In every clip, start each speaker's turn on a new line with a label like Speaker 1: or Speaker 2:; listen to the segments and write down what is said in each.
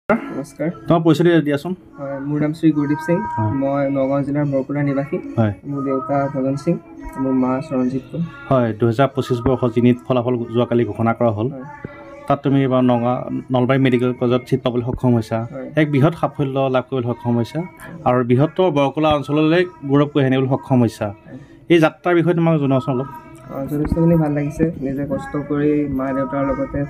Speaker 1: নমস্কাৰ
Speaker 2: তোমাৰ পৰিচয় দিয়াচোন।
Speaker 1: হয়, মোৰ নাম শ্ৰী গুৰদীপ সিং। মই নগাঁও জিলাৰ বৰকুৰা নিবাসী।
Speaker 2: হয়,
Speaker 1: মোৰ দেউতা ভজন সিং, মোৰ মা চৰণজিৎ কৌৰ।
Speaker 2: হয়, 2025 বৰ্ষত যি নিট ফলাফল যোৱাকালি ঘোষণা কৰা হ'ল, তাত তুমি এইবাৰ নলবাৰী মেডিকেল কলেজত ছিট পাবলৈ সক্ষম হৈছা। এক বৃহৎ সাফল্য লাভ কৰিবলৈ সক্ষম হৈছা আৰু বৃহত্তৰ বৰকলা অঞ্চললৈ গৌৰৱ কঢ়িয়াই আনিবলৈ সক্ষম হৈছা। এই যাত্ৰাৰ বিষয়ে তোমাক জনাওঁচোন অলপ।
Speaker 1: যথেষ্টখিনি ভাল লাগিছে। নিজে কষ্ট কৰি মা দেউতাৰ লগতে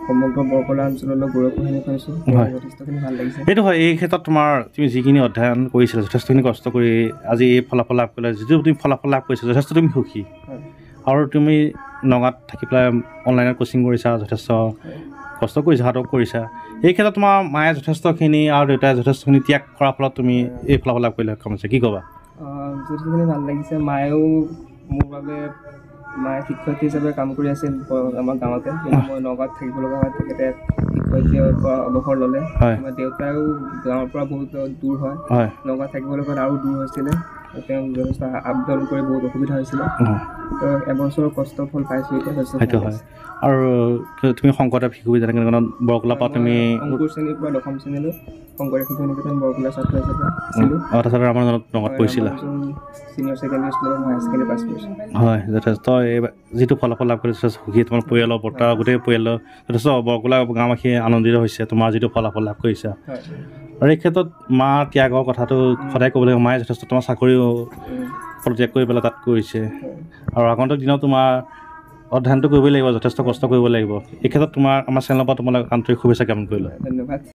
Speaker 1: সমগ্ৰ বৰকলা অঞ্চললৈ গৌৰৱ কঢ়িয়াই আনি পাইছোঁ। যথেষ্টখিনি ভাল লাগিছে।
Speaker 2: সেইটো হয়, এই ক্ষেত্ৰত তোমাৰ তুমি যিখিনি অধ্যয়ন কৰিছিলা, যথেষ্টখিনি কষ্ট কৰি আজি এই ফলাফল লাভ কৰিলা, যিটো তুমি ফলাফল লাভ কৰিছা যথেষ্ট তুমি সুখী। আৰু তুমি নগাঁৱত থাকি পেলাই অনলাইনত কোচিং কৰিছা, যথেষ্ট কষ্ট কৰিছা, হাতক কৰিছা। এই ক্ষেত্ৰত তোমাৰ মায়ে যথেষ্টখিনি আৰু দেউতাই যথেষ্টখিনি ত্যাগ কৰাৰ ফলত তুমি এই ফলাফল লাভ কৰিবলৈ সক্ষম হৈছে, কি ক'বা?
Speaker 1: যথেষ্টখিনি ভাল লাগিছে। মায়েও মোৰ বাবে মায়ে শিক্ষয়িত্ৰী হিচাপে কাম কৰি আছিল আমাৰ গাঁৱতে, কিন্তু মই নগাঁৱত থাকিব লগা হয়। তেখেতে শিক্ষয়িত্ৰীৰ পৰা অৱসৰ ল'লে। আমাৰ দেউতাও গাঁৱৰ পৰা বহুত দূৰ হয়, নগাঁৱত থাকিব লগত আৰু দূৰ হৈছিলে। তেওঁ যথেষ্ট আপ ডাউন কৰি বহুত অসুবিধা হৈছিলে। তো এবছৰৰ কষ্ট ফল পাইছোঁ এতিয়া।
Speaker 2: সেইটো হয়। আৰু তুমি শংকৰদেৱ শিশু যেনেকৈ বৰকলাৰ পৰা তুমি
Speaker 1: অংকুৰ শ্ৰেণীৰ পৰা দশম শ্ৰেণীলৈ শংকৰদেৱ শিশু নিকেতন বৰকলা ছাত্ৰ হিচাপে আছিলোঁ।
Speaker 2: তাৰপিছত আমাৰ নগাঁৱত পঢ়িছিলা।
Speaker 1: ছিনিয়ৰ ছেকেণ্ডেৰী স্কুলত মই হায়াৰ ছেকেণ্ডেৰী পাছ কৰিছোঁ।
Speaker 2: হয়, যথেষ্ট এই যিটো ফলাফল লাভ কৰিছে যথেষ্ট সুখী। তোমাৰ পৰিয়ালৰ বৰ্তা গোটেই পৰিয়ালৰ যথেষ্ট বৰকলা গাঁওবাসী আনন্দিত হৈছে তোমাৰ যিটো ফলাফল লাভ কৰিছা। আৰু এই ক্ষেত্ৰত মা ত্যাগৰ কথাটো সদায় ক'ব লাগিব। মায়ে যথেষ্ট তোমাৰ চাকৰিও ত্যাগ কৰি পেলাই তাত কৰিছে আৰু আগন্তুক দিনত তোমাৰ অধ্যয়নটো কৰিবই লাগিব, যথেষ্ট কষ্ট কৰিব লাগিব। এই ক্ষেত্ৰত তোমাৰ আমাৰ চেনেলৰ পৰা তোমালোক আন্তৰিক শুভেচ্ছা জ্ঞাপন কৰিলোঁ।
Speaker 1: ধন্যবাদ।